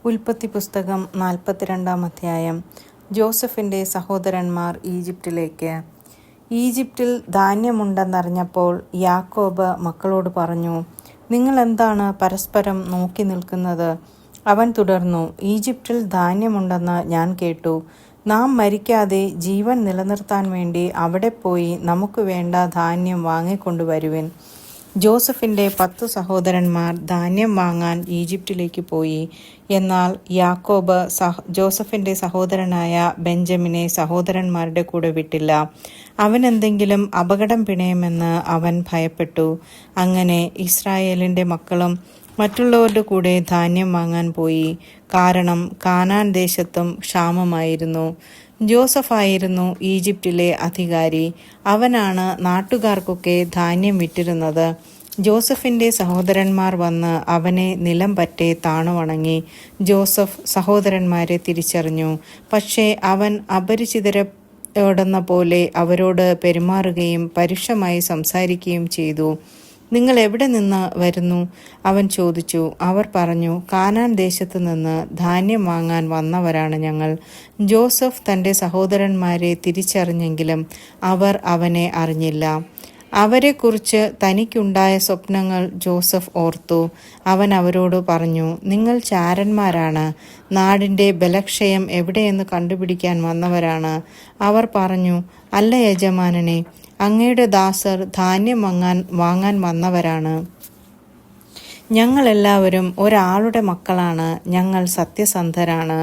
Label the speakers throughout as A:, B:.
A: ഉൽപ്പത്തി പുസ്തകം 42 അധ്യായം. ജോസഫിൻ്റെ സഹോദരന്മാർ ഈജിപ്തിലേക്ക്. ഈജിപ്തിൽ ധാന്യമുണ്ടെന്നറിഞ്ഞപ്പോൾ യാക്കോബ് മക്കളോട് പറഞ്ഞു, നിങ്ങൾ എന്താണ് പരസ്പരം നോക്കി നിൽക്കുന്നത്? അവൻ തുടർന്നു, ഈജിപ്തിൽ ധാന്യമുണ്ടെന്ന് ഞാൻ കേട്ടു. നാം മരിക്കാതെ ജീവൻ നിലനിർത്താൻ വേണ്ടി അവിടെ പോയി നമുക്ക് വേണ്ട ധാന്യം വാങ്ങിക്കൊണ്ടുവരുവിൻ. ജോസഫിൻ്റെ 10 സഹോദരന്മാർ ധാന്യം വാങ്ങാൻ ഈജിപ്തിലേക്ക് പോയി. എന്നാൽ യാക്കോബ് ജോസഫിൻ്റെ സഹോദരനായ ബെഞ്ചമിനെ സഹോദരന്മാരുടെ കൂടെ വിട്ടില്ല. അവനെന്തെങ്കിലും അപകടം പിണയുമെന്ന് അവൻ ഭയപ്പെട്ടു. അങ്ങനെ ഇസ്രായേലിൻ്റെ മക്കളും മറ്റുള്ളവരുടെ കൂടെ ധാന്യം വാങ്ങാൻ പോയി. കാരണം കാനാൻ ദേശത്തും ക്ഷാമമായിരുന്നു. ജോസഫായിരുന്നു ഈജിപ്തിലെ അധികാരി. അവനാണ് നാട്ടുകാർക്കൊക്കെ ധാന്യം വിറ്റിരുന്നത്. ജോസഫിൻ്റെ സഹോദരന്മാർ വന്ന് അവനെ നിലം പറ്റെ താണുവണങ്ങി. ജോസഫ് സഹോദരന്മാരെ തിരിച്ചറിഞ്ഞു. പക്ഷേ അവൻ അപരിചിതരോടെന്ന പോലെ അവരോട് പെരുമാറുകയും പരുഷമായി സംസാരിക്കുകയും ചെയ്തു. നിങ്ങൾ എവിടെ നിന്ന് വരുന്നു? അവൻ ചോദിച്ചു. അവർ പറഞ്ഞു, കാനാൻ ദേശത്തു നിന്ന് ധാന്യം വാങ്ങാൻ വന്നവരാണ് ഞങ്ങൾ. ജോസഫ് തൻ്റെ സഹോദരന്മാരെ തിരിച്ചറിഞ്ഞെങ്കിലും അവർ അവനെ അറിഞ്ഞില്ല. അവരെക്കുറിച്ച് തനിക്കുണ്ടായ സ്വപ്നങ്ങൾ ജോസഫ് ഓർത്തു. അവൻ അവരോട് പറഞ്ഞു, നിങ്ങൾ ചാരന്മാരാണ്, നാടിൻ്റെ ബലക്ഷയം എവിടെയെന്ന് കണ്ടുപിടിക്കാൻ വന്നവരാണ്. അവർ പറഞ്ഞു, അല്ല യജമാനനെ, അങ്ങയുടെ ദാസർ ധാന്യം വാങ്ങാൻ വന്നവരാണ്. ഞങ്ങളെല്ലാവരും ഒരാളുടെ മക്കളാണ്. ഞങ്ങൾ സത്യസന്ധരാണ്.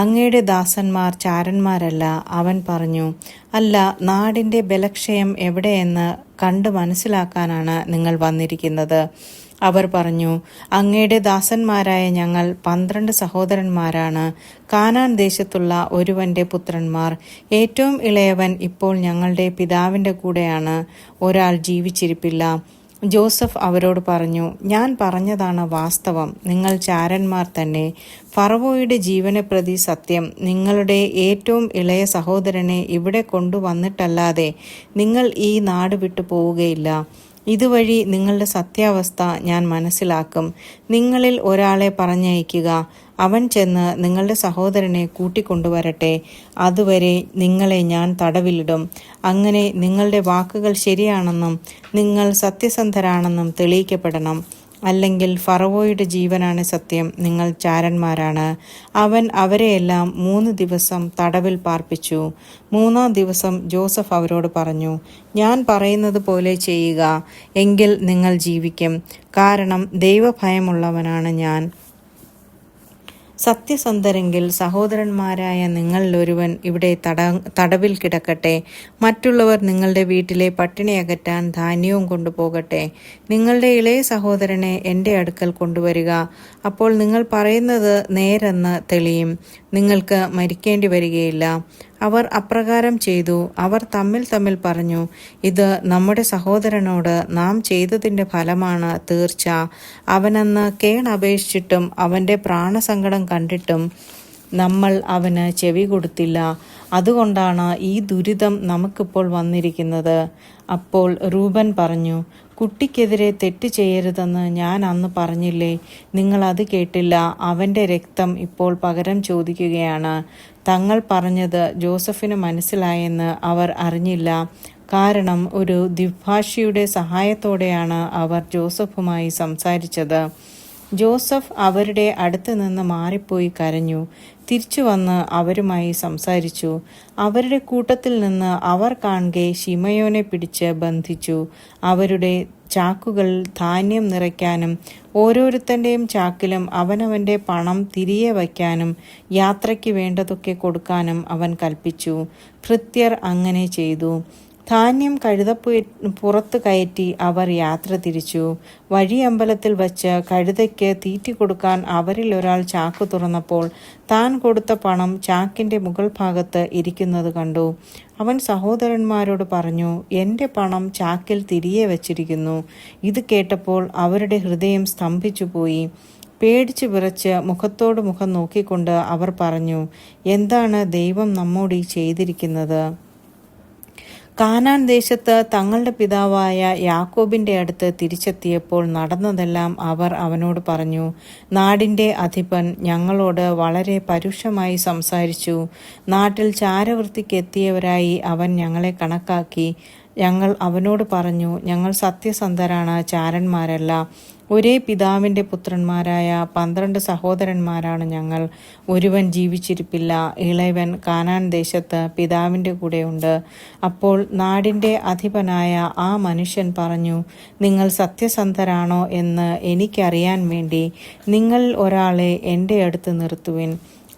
A: അങ്ങയുടെ ദാസന്മാർ ചാരന്മാരല്ല. അവൻ പറഞ്ഞു, അല്ല, നാടിൻ്റെ ബലക്ഷയം എവിടെയെന്ന് കണ്ടു മനസ്സിലാക്കാനാണ് നിങ്ങൾ വന്നിരിക്കുന്നത്. അവർ പറഞ്ഞു, അങ്ങയുടെ ദാസന്മാരായ ഞങ്ങൾ 12 സഹോദരന്മാരാണ്. കാനാൻ ദേശത്തുള്ള ഒരുവന്റെ പുത്രന്മാർ. ഏറ്റവും ഇളയവൻ ഇപ്പോൾ ഞങ്ങളുടെ പിതാവിൻ്റെ കൂടെയാണ്. ഒരാൾ ജീവിച്ചിരിപ്പില്ല. ജോസഫ് അവരോട് പറഞ്ഞു, ഞാൻ പറഞ്ഞതാണ് വാസ്തവം. നിങ്ങൾ ചാരന്മാർ തന്നെ. ഫറവോയുടെ ജീവനെ പ്രതി സത്യം, നിങ്ങളുടെ ഏറ്റവും ഇളയ സഹോദരനെ ഇവിടെ കൊണ്ടുവന്നിട്ടല്ലാതെ നിങ്ങൾ ഈ നാട് വിട്ടു പോവുകയില്ല. ഇതുവഴി നിങ്ങളുടെ സത്യാവസ്ഥ ഞാൻ മനസ്സിലാക്കും. നിങ്ങളിൽ ഒരാളെ പറഞ്ഞയക്കുക. അവൻ ചെന്ന് നിങ്ങളുടെ സഹോദരനെ കൂട്ടിക്കൊണ്ടുവരട്ടെ. അതുവരെ നിങ്ങളെ ഞാൻ തടവിലിടും. അങ്ങനെ നിങ്ങളുടെ വാക്കുകൾ ശരിയാണെന്നും നിങ്ങൾ സത്യസന്ധരാണെന്നും തെളിയിക്കപ്പെടണം. അല്ലെങ്കിൽ ഫറവോയുടെ ജീവനാണ് സത്യം, നിങ്ങൾ ചാരന്മാരാണ്. അവൻ അവരെയെല്ലാം 3 ദിവസം തടവിൽ പാർപ്പിച്ചു. 3-ാം ദിവസം ജോസഫ് അവരോട് പറഞ്ഞു, ഞാൻ പറയുന്നത് പോലെ ചെയ്യുക, എങ്കിൽ നിങ്ങൾ ജീവിക്കും. കാരണം ദൈവഭയമുള്ളവനാണ് ഞാൻ. സത്യസന്ധരെങ്കിൽ സഹോദരന്മാരായ നിങ്ങളിലൊരുവൻ ഇവിടെ തടവിൽ കിടക്കട്ടെ. മറ്റുള്ളവർ നിങ്ങളുടെ വീട്ടിലെ പട്ടിണി അകറ്റാൻ ധാന്യവും കൊണ്ടുപോകട്ടെ. നിങ്ങളുടെ ഇളയ സഹോദരനെ എൻ്റെ അടുക്കൽ കൊണ്ടുവരിക. അപ്പോൾ നിങ്ങൾ പറയുന്നത് നേരെന്ന് തെളിയും. നിങ്ങൾക്ക് മരിക്കേണ്ടി വരികയില്ല. അവർ അപ്രകാരം ചെയ്തു. അവർ തമ്മിൽ പറഞ്ഞു, ഇത് നമ്മുടെ സഹോദരനോട് നാം ചെയ്തതിൻ്റെ ഫലമാണ് തീർച്ച. അവനെന്ന് കേണപേക്ഷിച്ചിട്ടും അവൻ്റെ പ്രാണസങ്കടം കണ്ടിട്ടും നമ്മൾ അവന് ചെവി കൊടുത്തില്ല. അതുകൊണ്ടാണ് ഈ ദുരിതം നമുക്കിപ്പോൾ വന്നിരിക്കുന്നത്. അപ്പോൾ റൂബൻ പറഞ്ഞു, കുട്ടിക്കെതിരെ തെറ്റ് ചെയ്യരുതെന്ന് ഞാൻ അന്ന് പറഞ്ഞില്ലേ? നിങ്ങൾ അത് കേട്ടില്ല. അവൻ്റെ രക്തം ഇപ്പോൾ പകരം ചോദിക്കുകയാണ്. തങ്ങൾ പറഞ്ഞത് ജോസഫിന് മനസ്സിലായെന്ന് അവർ അറിഞ്ഞില്ല. കാരണം ഒരു ദ്വിഭാഷിയുടെ സഹായത്തോടെയാണ് അവർ ജോസഫുമായി സംസാരിച്ചത്. ജോസഫ് അവരുടെ അടുത്ത് നിന്ന് മാറിപ്പോയി കരഞ്ഞു. തിരിച്ചു വന്ന് അവരുമായി സംസാരിച്ചു. അവരുടെ കൂട്ടത്തിൽ നിന്ന് അവർ കാണെ ശിമയോനെ പിടിച്ച് ബന്ധിച്ചു. അവരുടെ ചാക്കുകൾ ധാന്യം നിറയ്ക്കാനും ഓരോരുത്തൻ്റെയും ചാക്കിലും അവനവൻ്റെ പണം തിരികെ വയ്ക്കാനും യാത്രയ്ക്ക് വേണ്ടതൊക്കെ കൊടുക്കാനും അവൻ കൽപ്പിച്ചു. ഭൃത്യർ അങ്ങനെ ചെയ്തു. ധാന്യം പുറത്ത് കയറ്റി അവർ യാത്ര തിരിച്ചു. വഴിയമ്പലത്തിൽ വച്ച് കഴുതയ്ക്ക് തീറ്റി കൊടുക്കാൻ അവരിൽ ഒരാൾ ചാക്ക് തുറന്നപ്പോൾ താൻ കൊടുത്ത പണം ചാക്കിൻ്റെ മുകൾ ഭാഗത്ത് ഇരിക്കുന്നത് കണ്ടു. അവൻ സഹോദരന്മാരോട് പറഞ്ഞു, എൻ്റെ പണം ചാക്കിൽ തിരികെ വച്ചിരിക്കുന്നു. ഇത് കേട്ടപ്പോൾ അവരുടെ ഹൃദയം സ്തംഭിച്ചുപോയി. പേടിച്ചു വിറച്ച് മുഖത്തോട് മുഖം നോക്കിക്കൊണ്ട് അവർ പറഞ്ഞു, എന്താണ് ദൈവം നമ്മോട് ഈ ചെയ്തിരിക്കുന്നത്? കാനാൻ ദേശത്ത് തങ്ങളുടെ പിതാവായ യാക്കോബിന്റെ അടുത്ത് തിരിച്ചെത്തിയപ്പോൾ നടന്നതെല്ലാം അവർ അവനോട് പറഞ്ഞു. നാടിന്റെ അധിപൻ ഞങ്ങളോട് വളരെ പരുഷമായി സംസാരിച്ചു. നാട്ടിൽ ചാരവൃത്തിക്കെത്തിയവരായി അവൻ ഞങ്ങളെ കണക്കാക്കി. ഞങ്ങൾ അവനോട് പറഞ്ഞു, ഞങ്ങൾ സത്യസന്ധരാണ്, ചാരന്മാരല്ല. ഒരേ പിതാവിന്റെ പുത്രന്മാരായ 12 സഹോദരന്മാരാണ് ഞങ്ങൾ. ഒരുവൻ ജീവിച്ചിരിപ്പില്ല. ഇളയവൻ കാനാൻ ദേശത്ത് പിതാവിന്റെ കൂടെയുണ്ട്. അപ്പോൾ നാടിന്റെ അധിപനായ ആ മനുഷ്യൻ പറഞ്ഞു, നിങ്ങൾ സത്യസന്ധരാണോ എന്ന് എനിക്കറിയാൻ വേണ്ടി നിങ്ങൾ ഒരാളെ എൻ്റെ അടുത്ത് നിർത്തുവിൻ.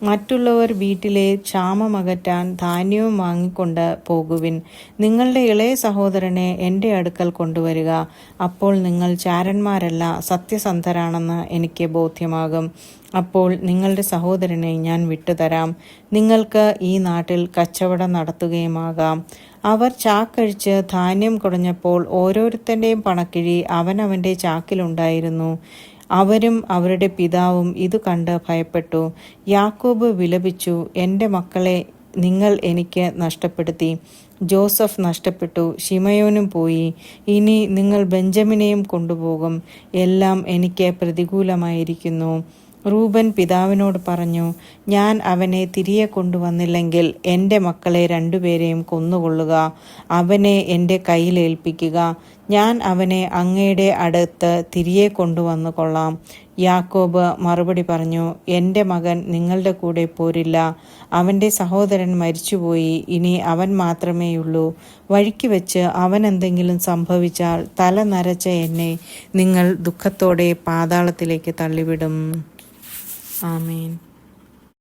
A: മറ്റുള്ളവർ വീട്ടിലെ ക്ഷാമമകറ്റാൻ ധാന്യവും വാങ്ങിക്കൊണ്ട് പോകുവിൻ. നിങ്ങളുടെ ഇളയ സഹോദരനെ എൻ്റെ അടുക്കൽ കൊണ്ടുവരിക. അപ്പോൾ നിങ്ങൾ ചാരന്മാരല്ല, സത്യസന്ധരാണെന്ന് എനിക്ക് ബോധ്യമാകും. അപ്പോൾ നിങ്ങളുടെ സഹോദരനെ ഞാൻ വിട്ടുതരാം. നിങ്ങൾക്ക് ഈ നാട്ടിൽ കച്ചവടം നടത്തുകയുമാകാം. അവർ ചാക്കഴിച്ച് ധാന്യം കുടഞ്ഞപ്പോൾ ഓരോരുത്തൻ്റെയും പണക്കിഴി അവനവൻ്റെ ചാക്കിലുണ്ടായിരുന്നു. അവരും അവരുടെ പിതാവും ഇത് കണ്ട് ഭയപ്പെട്ടു. യാക്കോബ് വിലപിച്ചു, എൻ്റെ മക്കളെ നിങ്ങൾ എനിക്ക് നഷ്ടപ്പെടുത്തി. ജോസഫ് നഷ്ടപ്പെട്ടു, ശിമയോനും പോയി. ഇനി നിങ്ങൾ ബെഞ്ചമിനെയും കൊണ്ടുപോകും. എല്ലാം എനിക്ക് പ്രതികൂലമായിരിക്കുന്നു. റൂബൻ പിതാവിനോട് പറഞ്ഞു, ഞാൻ അവനെ തിരികെ കൊണ്ടുവന്നില്ലെങ്കിൽ എൻ്റെ മക്കളെ 2 പേരെയും കൊന്നുകൊള്ളുക. അവനെ എൻ്റെ കയ്യിലേൽപ്പിക്കുക. ഞാൻ അവനെ അങ്ങയുടെ അടുത്ത് തിരികെ കൊണ്ടുവന്നു കൊള്ളാം. യാക്കോബ് മറുപടി പറഞ്ഞു, എൻ്റെ മകൻ നിങ്ങളുടെ കൂടെ പോരില്ല. അവൻ്റെ സഹോദരൻ മരിച്ചുപോയി. ഇനി അവൻ മാത്രമേയുള്ളൂ. വഴിക്ക് വെച്ച് അവൻ എന്തെങ്കിലും സംഭവിച്ചാൽ തല നരച്ച എന്നെ നിങ്ങൾ ദുഃഖത്തോടെ പാതാളത്തിലേക്ക് തള്ളിവിടും. ആമേൻ.